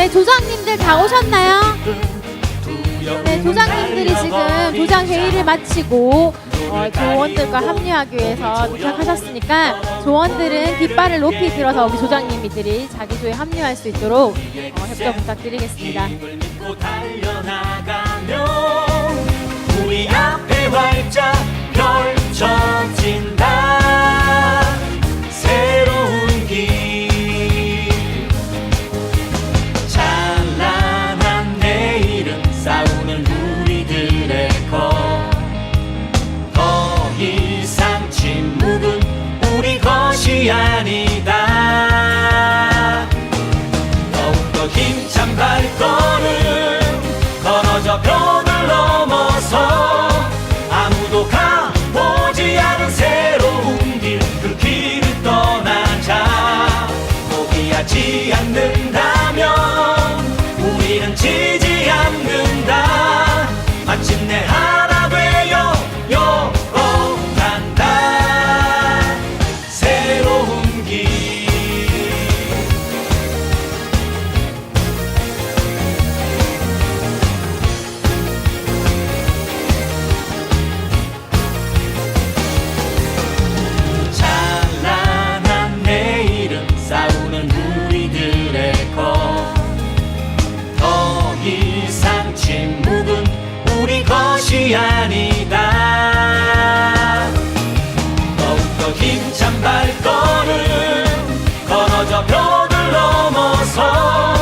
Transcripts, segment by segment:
네, 조장님들 다 오셨나요? 네, 조장님들이 지금 조장 회의를 마치고 조원들과 합류하기 위해서 도착하셨으니까 조원들은 깃발을 높이 들어서 우리 조장님들이 자기 조에 합류할 수 있도록 협조 부탁드리겠습니다. 우리 앞에 활짝 펼쳐진다. 새로운 길, 찬란한 내일은 싸우는 우리들의 것. 더 이상 침묵은 우리 것이 아니다. 더욱더 힘찬 발걸음 걸어져 벽을 넘어서 아무도 가보지 않은 새로운 길, 그 길을 떠나자. 포기하지 않는다면 우리는 지지 않는다. 마침내 하나 되어 간다. 새로운 길. 찬란한 내일은 싸우는 우리들의 것. 더 이상 침묵은 우리 것이 아니다. 더욱더 힘찬 발걸음 걸어져 벽을 넘어서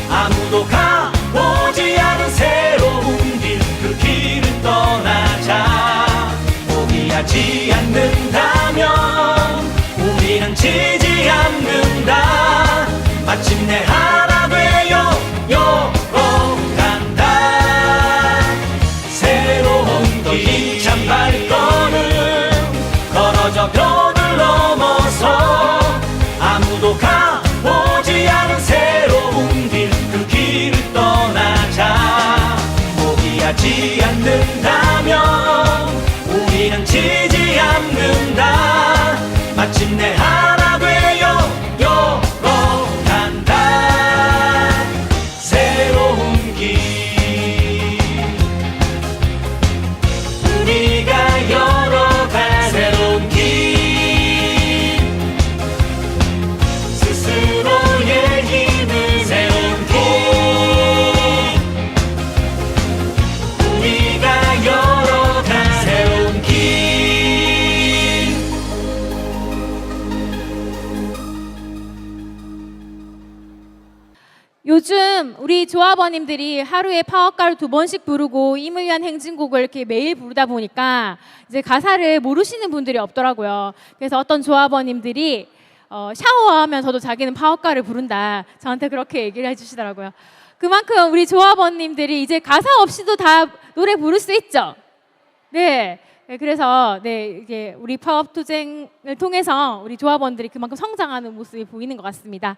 아무도 가보지 않은 새로운 길, 그 길을 떠나자. 포기하지 않는다면 우리는 지지 않는다. 마침내 하나 되어 간다. 새로운 더 힘찬 발걸음 걸어져 벽을 넘어서 아무도 가보지 않은 새로운 길, 그 길을 떠나자. 포기하지 않는다면 우리는 지지 않는다. 마침내 하나 되어 간다. 새로운 길. 우리가 열어갈 새로운 길. 스스로의 힘을 새로운 길. 우리가 열어갈 새로운 길. 요즘 우리 조합원님들이 하루에 파워가를 2번씩 부르고 임을 위한 행진곡을 이렇게 매일 부르다 보니까 이제 가사를 모르시는 분들이 없더라고요. 그래서 어떤 조합원님들이 샤워하면서도 자기는 파워가를 부른다. 저한테 그렇게 얘기를 해주시더라고요. 그만큼 우리 조합원님들이 이제 가사 없이도 다 노래 부를 수 있죠. 네. 그래서 이게 우리 파업투쟁을 통해서 우리 조합원들이 그만큼 성장하는 모습이 보이는 것 같습니다.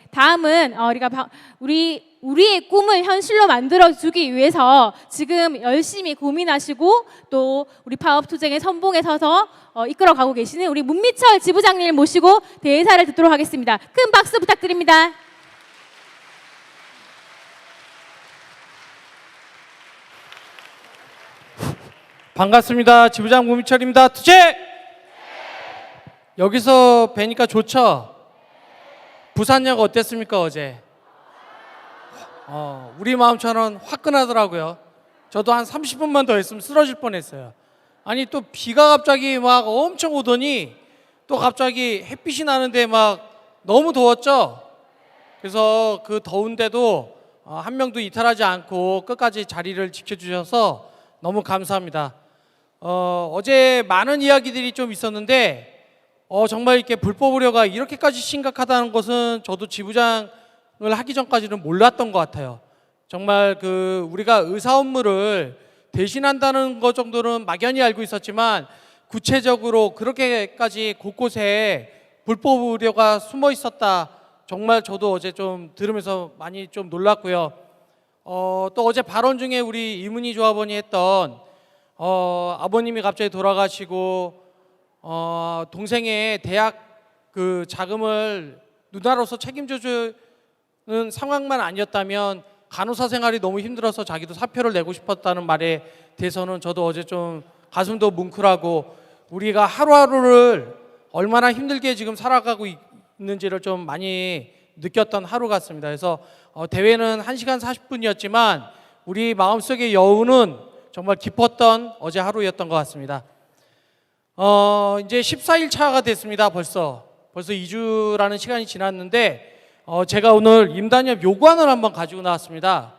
다음은 우리의 꿈을 현실로 만들어주기 위해서 지금 열심히 고민하시고 또 우리 파업투쟁의 선봉에 서서 이끌어가고 계시는 우리 문미철 지부장님을 모시고 대사를 듣도록 하겠습니다. 큰 박수 부탁드립니다. 반갑습니다. 지부장 문미철입니다. 투쟁! 여기서 뵈니까 좋죠? 부산역 어땠습니까 어제? 우리 마음처럼 화끈하더라고요. 저도 한 30분만 더 했으면 쓰러질 뻔했어요. 아니 또 비가 갑자기 막 엄청 오더니 또 갑자기 햇빛이 나는데 막 너무 더웠죠? 그래서 그 더운데도 한 명도 이탈하지 않고 끝까지 자리를 지켜주셔서 너무 감사합니다. 어제 많은 이야기들이 좀 있었는데 정말 이렇게 불법 의료가 이렇게까지 심각하다는 것은 저도 지부장을 하기 전까지는 몰랐던 것 같아요. 정말 우리가 의사 업무를 대신한다는 것 정도는 막연히 알고 있었지만 구체적으로 그렇게까지 곳곳에 불법 의료가 숨어 있었다. 정말 저도 어제 좀 들으면서 많이 좀 놀랐고요. 또 어제 발언 중에 우리 이문희 조합원이 했던 아버님이 갑자기 돌아가시고 동생의 대학 자금을 누나로서 책임져 줄 상황만 아니었다면 간호사 생활이 너무 힘들어서 자기도 사표를 내고 싶었다는 말에 대해서는 저도 어제 좀 가슴도 뭉클하고 우리가 하루하루를 얼마나 힘들게 지금 살아가고 있는지를 좀 많이 느꼈던 하루 같습니다. 그래서 대회는 1시간 40분이었지만 우리 마음속의 여운은 정말 깊었던 어제 하루였던 것 같습니다. 이제 14일 차가 됐습니다. 벌써 2주라는 시간이 지났는데 제가 오늘 임단협 요구안을 한번 가지고 나왔습니다.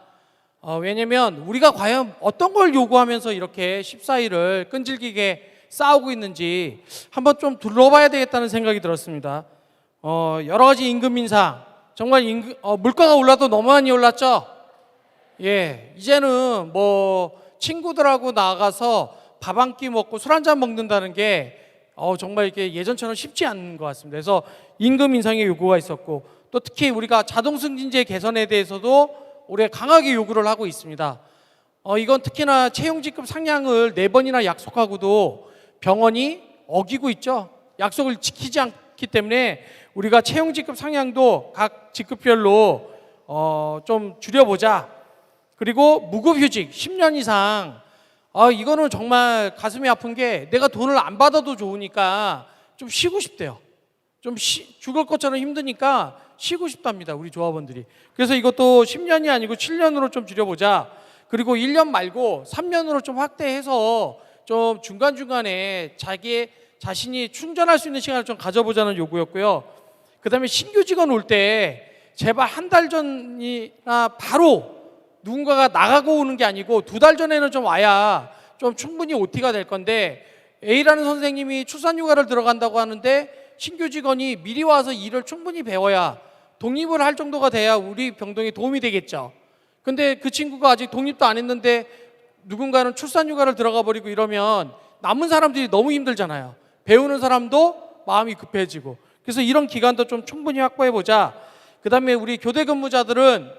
왜냐면 우리가 과연 어떤 걸 요구하면서 이렇게 14일을 끈질기게 싸우고 있는지 한번 좀 둘러봐야 되겠다는 생각이 들었습니다. 여러 가지 임금 인상, 정말 물가가 올라도 너무 많이 올랐죠? 예, 이제는 뭐 친구들하고 나가서 밥 한 끼 먹고 술 한 잔 먹는다는 게 정말 이렇게 예전처럼 쉽지 않은 것 같습니다. 그래서 임금 인상의 요구가 있었고 또 특히 우리가 자동승진제 개선에 대해서도 올해 강하게 요구를 하고 있습니다. 이건 특히나 채용직급 상향을 4번이나 약속하고도 병원이 어기고 있죠. 약속을 지키지 않기 때문에 우리가 채용직급 상향도 각 직급별로 좀 줄여보자. 그리고 무급휴직 10년 이상 이거는 정말 가슴이 아픈 게 내가 돈을 안 받아도 좋으니까 좀 쉬고 싶대요. 좀 죽을 것처럼 힘드니까 쉬고 싶답니다. 우리 조합원들이. 그래서 이것도 10년이 아니고 7년으로 좀 줄여보자. 그리고 1년 말고 3년으로 좀 확대해서 좀 중간중간에 자신이 충전할 수 있는 시간을 좀 가져보자는 요구였고요. 그 다음에 신규 직원 올 때 제발 한 달 전이나 바로 누군가가 나가고 오는 게 아니고 2달 전에는 좀 와야 좀 충분히 OT가 될 건데 A라는 선생님이 출산휴가를 들어간다고 하는데 신규 직원이 미리 와서 일을 충분히 배워야 독립을 할 정도가 돼야 우리 병동에 도움이 되겠죠. 근데 그 친구가 아직 독립도 안 했는데 누군가는 출산휴가를 들어가 버리고 이러면 남은 사람들이 너무 힘들잖아요. 배우는 사람도 마음이 급해지고. 그래서 이런 기간도 좀 충분히 확보해 보자. 그 다음에 우리 교대 근무자들은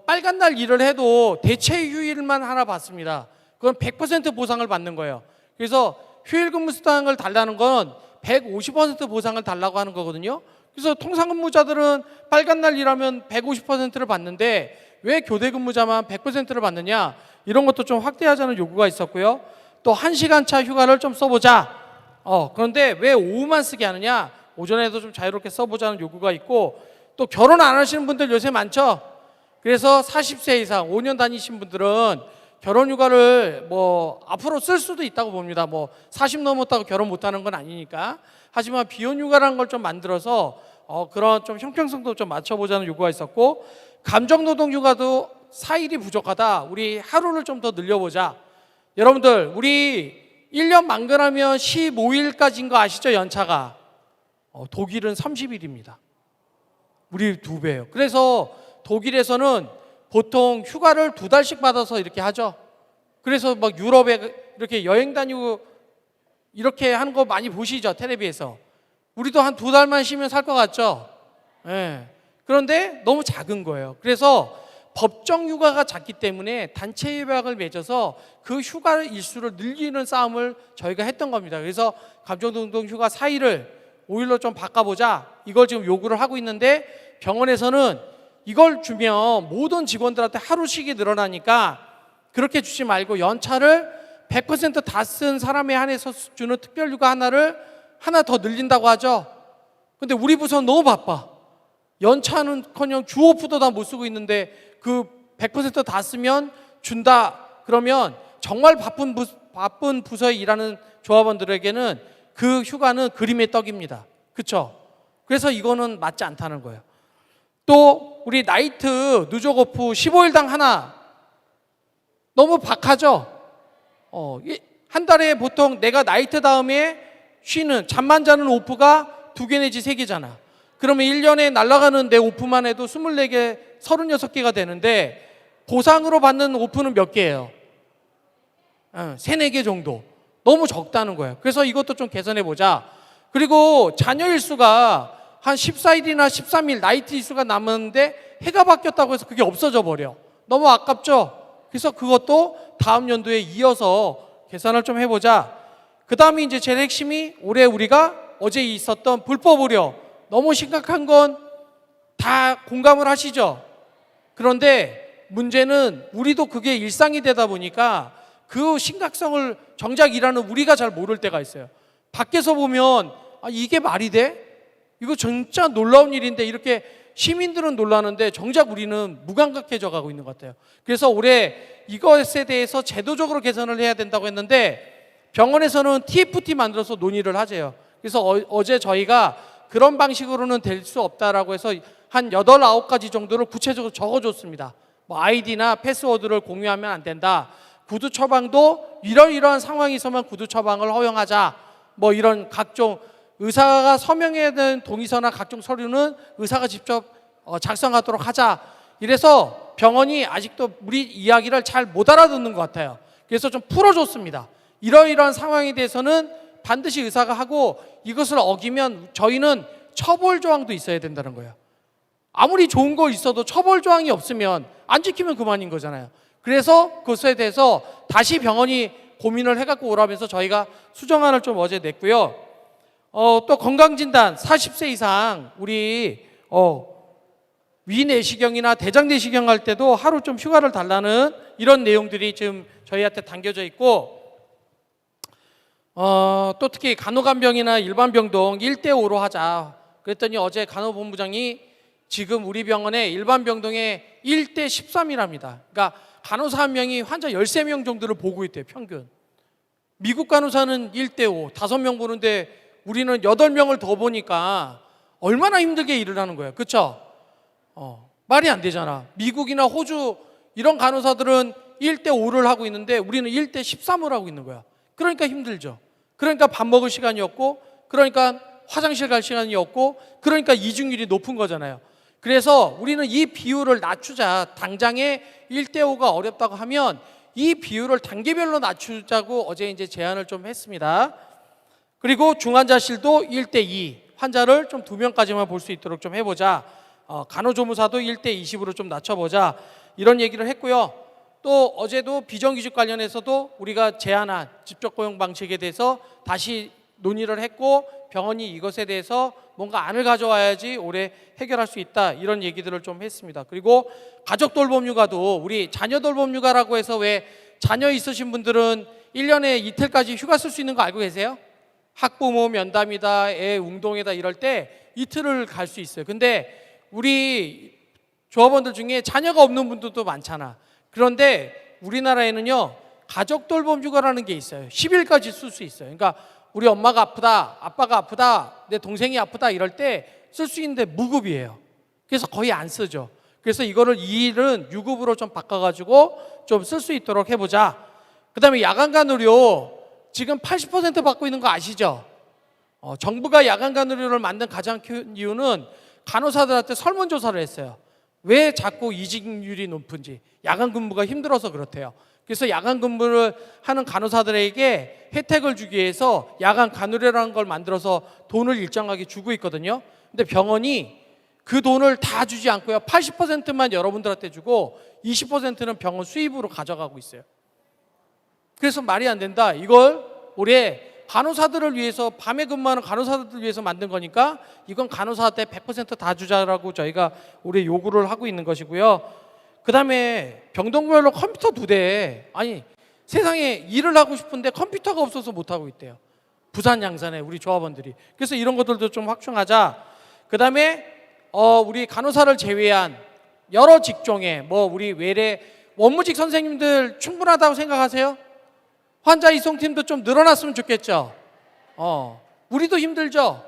빨간 날 일을 해도 대체 휴일만 하나 받습니다. 그건 100% 보상을 받는 거예요. 그래서 휴일 근무 수당을 달라는 건 150% 보상을 달라고 하는 거거든요. 그래서 통상 근무자들은 빨간 날 일하면 150%를 받는데 왜 교대 근무자만 100%를 받느냐? 이런 것도 좀 확대하자는 요구가 있었고요. 또 1시간 차 휴가를 좀 써보자. 그런데 왜 오후만 쓰게 하느냐? 오전에도 좀 자유롭게 써보자는 요구가 있고 또 결혼 안 하시는 분들 요새 많죠? 그래서 40세 이상 5년 다니신 분들은 결혼휴가를 뭐 앞으로 쓸 수도 있다고 봅니다. 뭐 40 넘었다고 결혼 못하는 건 아니니까. 하지만 비혼휴가라는 걸 좀 만들어서 그런 좀 형평성도 좀 맞춰보자는 요구가 있었고 감정노동휴가도 4일이 부족하다. 우리 하루를 좀 더 늘려보자. 여러분들 우리 1년 만근하면 15일까지인 거 아시죠? 연차가. 독일은 30일입니다. 우리 2배예요. 그래서 독일에서는 보통 휴가를 2달씩 받아서 이렇게 하죠. 그래서 막 유럽에 이렇게 여행 다니고 이렇게 하는 거 많이 보시죠, 텔레비에서. 우리도 한 2달만 쉬면 살 것 같죠? 예. 그런데 너무 작은 거예요. 그래서 법정 휴가가 작기 때문에 단체 협약을 맺어서 그 휴가 일수를 늘리는 싸움을 저희가 했던 겁니다. 그래서 감정노동 휴가 4일을 5일로 좀 바꿔보자. 이걸 지금 요구를 하고 있는데 병원에서는 이걸 주면 모든 직원들한테 하루 씩이 늘어나니까 그렇게 주지 말고 연차를 100% 다 쓴 사람에 한해서 주는 특별휴가 하나 더 늘린다고 하죠. 근데 우리 부서는 너무 바빠. 연차는커녕 주오프도 다 못 쓰고 있는데 그 100% 다 쓰면 준다. 그러면 정말 바쁜 부서에 일하는 조합원들에게는 그 휴가는 그림의 떡입니다. 그렇죠? 그래서 이거는 맞지 않다는 거예요. 또 우리 나이트 누적 오프 15일당 하나 너무 박하죠? 한 달에 보통 내가 나이트 다음에 쉬는 잠만 자는 오프가 2개 내지 3개잖아. 그러면 1년에 날아가는 내 오프만 해도 24개, 36개가 되는데 보상으로 받는 오프는 몇 개예요? 3, 4개 정도. 너무 적다는 거예요. 그래서 이것도 좀 개선해 보자. 그리고 자녀 일수가 한 14일이나 13일 나이트 일수가 남았는데 해가 바뀌었다고 해서 그게 없어져 버려. 너무 아깝죠? 그래서 그것도 다음 연도에 이어서 계산을 좀 해보자. 그 다음에 이제 제일 핵심이 올해 우리가 어제 있었던 불법 의료. 너무 심각한 건 다 공감을 하시죠? 그런데 문제는 우리도 그게 일상이 되다 보니까 그 심각성을 정작 일하는 우리가 잘 모를 때가 있어요. 밖에서 보면 이게 말이 돼? 이거 진짜 놀라운 일인데 이렇게 시민들은 놀라는데 정작 우리는 무감각해져 가고 있는 것 같아요. 그래서 올해 이것에 대해서 제도적으로 개선을 해야 된다고 했는데 병원에서는 TFT 만들어서 논의를 하재요. 그래서 어제 저희가 그런 방식으로는 될 수 없다라고 해서 한 8, 9가지 정도를 구체적으로 적어줬습니다. 뭐 아이디나 패스워드를 공유하면 안 된다. 구두 처방도 이러이러한 상황이 있으면 구두 처방을 허용하자. 뭐 이런 각종 의사가 서명해야 되는 동의서나 각종 서류는 의사가 직접 작성하도록 하자. 이래서 병원이 아직도 우리 이야기를 잘 못 알아듣는 것 같아요. 그래서 좀 풀어줬습니다. 이러이러한 상황에 대해서는 반드시 의사가 하고 이것을 어기면 저희는 처벌 조항도 있어야 된다는 거예요. 아무리 좋은 거 있어도 처벌 조항이 없으면 안 지키면 그만인 거잖아요. 그래서 그것에 대해서 다시 병원이 고민을 해갖고 오라면서 저희가 수정안을 좀 어제 냈고요. 또 건강진단 40세 이상 우리 위내시경이나 대장내시경 할 때도 하루 좀 휴가를 달라는 이런 내용들이 지금 저희한테 담겨져 있고 또 특히 간호간병이나 일반병동 1대5로 하자. 그랬더니 어제 간호본부장이 지금 우리 병원에 일반병동에 1대13이랍니다. 그러니까 간호사 한 명이 환자 13명 정도를 보고 있대요, 평균. 미국 간호사는 1대5, 5명 보는데 우리는 8명을 더 보니까 얼마나 힘들게 일을 하는 거예요. 그렇죠? 말이 안 되잖아. 미국이나 호주 이런 간호사들은 1대5를 하고 있는데 우리는 1대13을 하고 있는 거야. 그러니까 힘들죠. 그러니까 밥 먹을 시간이 없고, 그러니까 화장실 갈 시간이 없고, 그러니까 이중률이 높은 거잖아요. 그래서 우리는 이 비율을 낮추자. 당장에 1대5가 어렵다고 하면 이 비율을 단계별로 낮추자고 어제 이제 제안을 좀 했습니다. 그리고 중환자실도 1대2, 환자를 좀 2명까지만 볼 수 있도록 좀 해보자. 간호조무사도 1대20으로 좀 낮춰보자. 이런 얘기를 했고요. 또 어제도 비정규직 관련해서도 우리가 제안한 직접고용 방식에 대해서 다시 논의를 했고 병원이 이것에 대해서 뭔가 안을 가져와야지 올해 해결할 수 있다. 이런 얘기들을 좀 했습니다. 그리고 가족 돌봄 휴가도 우리 자녀 돌봄 휴가라고 해서 왜 자녀 있으신 분들은 1년에 이틀까지 휴가 쓸 수 있는 거 알고 계세요? 학부모 면담이다, 애 운동회다 이럴 때 이틀을 갈 수 있어요. 근데 우리 조합원들 중에 자녀가 없는 분들도 많잖아. 그런데 우리나라에는요 가족 돌봄 휴가라는 게 있어요. 10일까지 쓸 수 있어요. 그러니까 우리 엄마가 아프다, 아빠가 아프다, 내 동생이 아프다 이럴 때 쓸 수 있는데 무급이에요. 그래서 거의 안 쓰죠. 그래서 이거를 2일은 유급으로 좀 바꿔가지고 좀 쓸 수 있도록 해보자. 그 다음에 야간 간호료 지금 80% 받고 있는 거 아시죠? 정부가 야간 간호료를 만든 가장 큰 이유는 간호사들한테 설문조사를 했어요. 왜 자꾸 이직률이 높은지. 야간 근무가 힘들어서 그렇대요. 그래서 야간 근무를 하는 간호사들에게 혜택을 주기 위해서 야간 간호료라는 걸 만들어서 돈을 일정하게 주고 있거든요. 근데 병원이 그 돈을 다 주지 않고요. 80%만 여러분들한테 주고 20%는 병원 수입으로 가져가고 있어요. 그래서 말이 안 된다. 이걸 올해 간호사들을 위해서 밤에 근무하는 간호사들을 위해서 만든 거니까 이건 간호사한테 100% 다 주자라고 저희가 올해 요구를 하고 있는 것이고요. 그 다음에 병동별로 컴퓨터 2대. 아니 세상에 일을 하고 싶은데 컴퓨터가 없어서 못하고 있대요. 부산 양산에 우리 조합원들이. 그래서 이런 것들도 좀 확충하자. 그 다음에 우리 간호사를 제외한 여러 직종에 우리 외래 원무직 선생님들 충분하다고 생각하세요? 환자 이송팀도 좀 늘어났으면 좋겠죠. 우리도 힘들죠.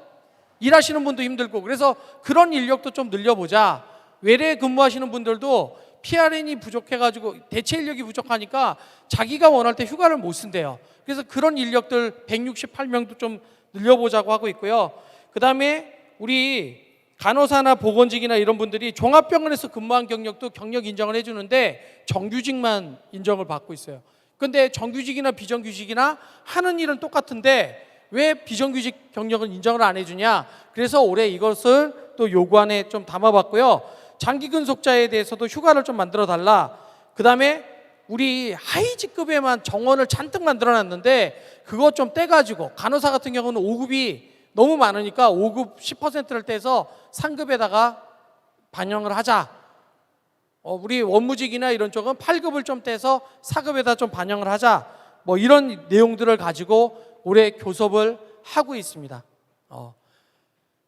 일하시는 분도 힘들고. 그래서 그런 인력도 좀 늘려보자. 외래 근무하시는 분들도 PRN이 부족해가지고 대체 인력이 부족하니까 자기가 원할 때 휴가를 못 쓴대요. 그래서 그런 인력들 168명도 좀 늘려보자고 하고 있고요. 그 다음에 우리 간호사나 보건직이나 이런 분들이 종합병원에서 근무한 경력도 경력 인정을 해주는데 정규직만 인정을 받고 있어요. 근데 정규직이나 비정규직이나 하는 일은 똑같은데 왜 비정규직 경력은 인정을 안 해주냐? 그래서 올해 이것을 또 요구안에 좀 담아봤고요. 장기 근속자에 대해서도 휴가를 좀 만들어 달라. 그 다음에 우리 하이직급에만 정원을 잔뜩 만들어놨는데 그것 좀 떼가지고 간호사 같은 경우는 5급이 너무 많으니까 5급 10%를 떼서 상급에다가 반영을 하자. 우리 원무직이나 이런 쪽은 8급을 좀 떼서 4급에다 좀 반영을 하자. 뭐 이런 내용들을 가지고 올해 교섭을 하고 있습니다.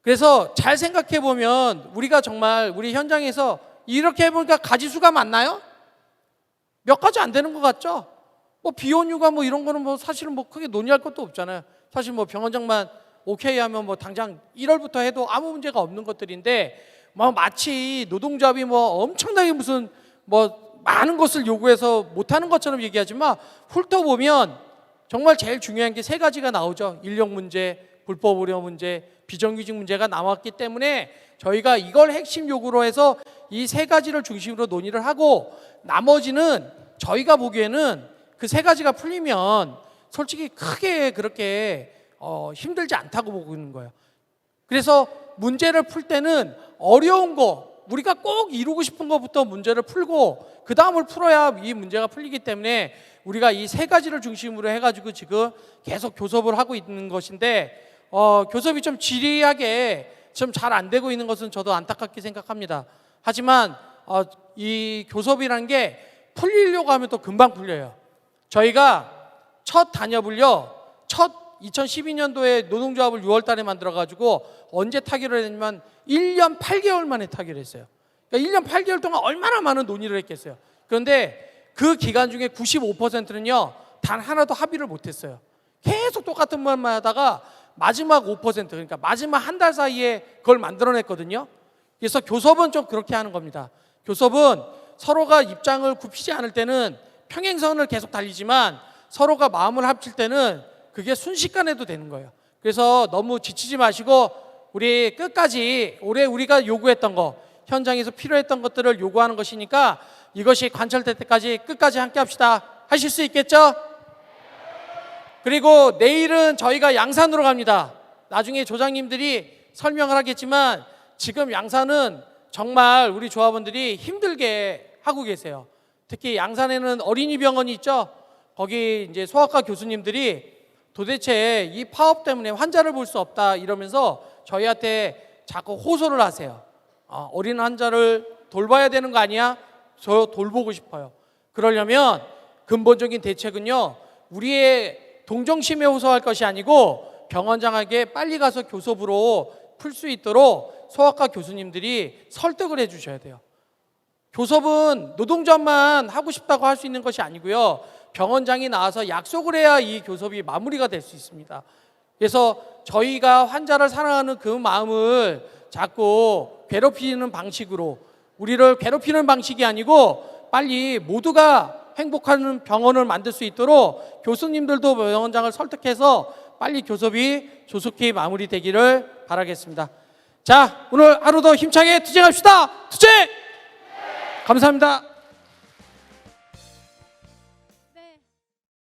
그래서 잘 생각해 보면 우리가 정말 우리 현장에서 이렇게 해보니까 가지수가 많나요? 몇 가지 안 되는 것 같죠? 뭐 비혼휴가 뭐 이런 거는 뭐 사실은 뭐 크게 논의할 것도 없잖아요. 사실 뭐 병원장만 오케이 하면 뭐 당장 1월부터 해도 아무 문제가 없는 것들인데 뭐 마치 노동조합이 뭐 엄청나게 무슨 뭐 많은 것을 요구해서 못하는 것처럼 얘기하지만 훑어보면 정말 제일 중요한 게 세 가지가 나오죠. 인력 문제, 불법 의료 문제, 비정규직 문제가 나왔기 때문에 저희가 이걸 핵심 요구로 해서 이 세 가지를 중심으로 논의를 하고 나머지는 저희가 보기에는 그 세 가지가 풀리면 솔직히 크게 그렇게 힘들지 않다고 보고 있는 거예요. 그래서 문제를 풀 때는 어려운 거 우리가 꼭 이루고 싶은 것부터 문제를 풀고 그 다음을 풀어야 이 문제가 풀리기 때문에 우리가 이 세 가지를 중심으로 해가지고 지금 계속 교섭을 하고 있는 것인데 교섭이 좀 지리하게 좀 잘 안 되고 있는 것은 저도 안타깝게 생각합니다. 하지만 이 교섭이라는 게 풀리려고 하면 또 금방 풀려요. 저희가 첫 단협을요, 2012년도에 노동조합을 6월 달에 만들어가지고 언제 타결을 했냐면 1년 8개월 만에 타결했어요. 그러니까 1년 8개월 동안 얼마나 많은 논의를 했겠어요. 그런데 그 기간 중에 95%는요, 단 하나도 합의를 못했어요. 계속 똑같은 말만 하다가 마지막 5%, 그러니까 마지막 한 달 사이에 그걸 만들어냈거든요. 그래서 교섭은 좀 그렇게 하는 겁니다. 교섭은 서로가 입장을 굽히지 않을 때는 평행선을 계속 달리지만 서로가 마음을 합칠 때는 그게 순식간에도 되는 거예요. 그래서 너무 지치지 마시고 우리 끝까지 올해 우리가 요구했던 거, 현장에서 필요했던 것들을 요구하는 것이니까 이것이 관철될 때까지 끝까지 함께 합시다. 하실 수 있겠죠? 그리고 내일은 저희가 양산으로 갑니다. 나중에 조장님들이 설명을 하겠지만 지금 양산은 정말 우리 조합원들이 힘들게 하고 계세요. 특히 양산에는 어린이 병원이 있죠. 거기 이제 소아과 교수님들이 도대체 이 파업 때문에 환자를 볼 수 없다 이러면서 저희한테 자꾸 호소를 하세요. 어린 환자를 돌봐야 되는 거 아니야? 저 돌보고 싶어요. 그러려면 근본적인 대책은요, 우리의 동정심에 호소할 것이 아니고 병원장에게 빨리 가서 교섭으로 풀 수 있도록 소아과 교수님들이 설득을 해 주셔야 돼요. 교섭은 노동조합만 하고 싶다고 할 수 있는 것이 아니고요, 병원장이 나와서 약속을 해야 이 교섭이 마무리가 될 수 있습니다. 그래서 저희가 환자를 사랑하는 그 마음을 자꾸 괴롭히는 방식으로, 우리를 괴롭히는 방식이 아니고 빨리 모두가 행복한 병원을 만들 수 있도록 교수님들도 병원장을 설득해서 빨리 교섭이 조속히 마무리되기를 바라겠습니다. 자, 오늘 하루도 힘차게 투쟁합시다. 투쟁! 감사합니다.